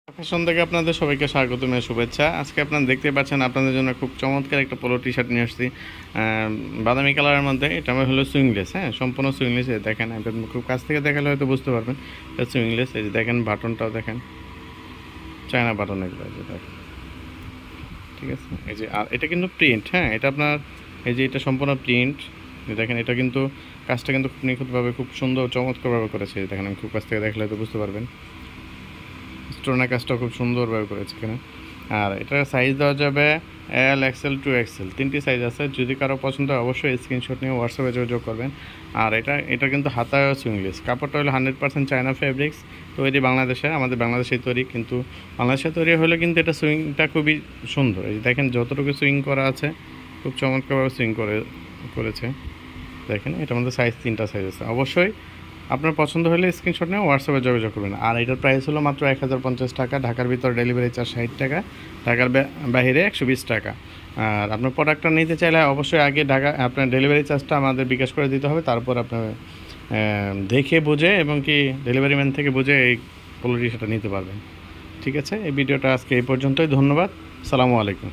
Fashion থেকে আপনাদের সবাইকে স্বাগতম এবং শুভেচ্ছা। আজকে আপনারা দেখতে পাচ্ছেন আপনাদের জন্য খুব চমৎকার একটা পোলো টি শার্ট নিয়ে আসছি বাদামি কালারের মধ্যে। এটা হলো সুইংলেস, হ্যাঁ, সম্পূর্ণ সুইংলেস। দেখেন, এটা খুব কাছ থেকে দেখালে হয়তো বুঝতে পারবেন এটা সুইংলেস। এই যে দেখেন, বাটনটাও দেখেন, চায়না বাটন এগুলো, এই যে দেখেন, ঠিক আছে। এই যে আর এটা কিন্তু প্রিন্ট, হ্যাঁ, এটা আপনার এই যে এটা সম্পূর্ণ প্রিন্ট। দেখেন, এটা কিন্তু কাজটা কিন্তু খুব নিখুঁতভাবে, খুব সুন্দর চমৎকারভাবে করেছে। দেখেন, আমি খুব কাছ থেকে দেখলে হয়তো বুঝতে পারবেন। স্টোনের কাজটা খুব সুন্দরভাবে করেছে এখানে। আর এটার সাইজ দেওয়া যাবে এল, এক্সেল, 2XL, তিনটি সাইজ আছে। যদি কারো পছন্দ হয় অবশ্যই স্ক্রিনশট নিয়ে হোয়াটসঅ্যাপে যোগাযোগ করবেন। আর এটা কিন্তু হাতায় সুইংলেস, কাপড়টা হলো 100% চায়না ফেব্রিক্স, তৈরি বাংলাদেশে, আমাদের বাংলাদেশে তৈরি। কিন্তু বাংলাদেশে তৈরি হলে কিন্তু এটা সুইংটা খুবই সুন্দর। এই দেখেন, যতটুকু সুইং করা আছে খুব চমৎকারভাবে সুইং করেছে। দেখেন, এটার মধ্যে তিনটা সাইজ আছে। অবশ্যই আপনার পছন্দ হলে স্ক্রিনশট নিয়ে হোয়াটসঅ্যাপে যোগাযোগ করবেন। আর এটার প্রাইস হলো মাত্র 1050 টাকা। ঢাকার ভিতরে ডেলিভারি চার্জ 60 টাকা, ঢাকার বাইরে 120 টাকা। আর আপনার প্রোডাক্টটা নিতে চাইলে অবশ্যই আগে আপনার ডেলিভারি চার্জটা আমাদের বিকাশ করে দিতে হবে। তারপর আপনার দেখে বুঝে এবং কি ডেলিভারি ম্যান থেকে বুঝে এই পোলো টি শার্টটা নিতে পারবেন। ঠিক আছে, এই ভিডিওটা আজকে এই পর্যন্তই। ধন্যবাদ, সালামু আলাইকুম।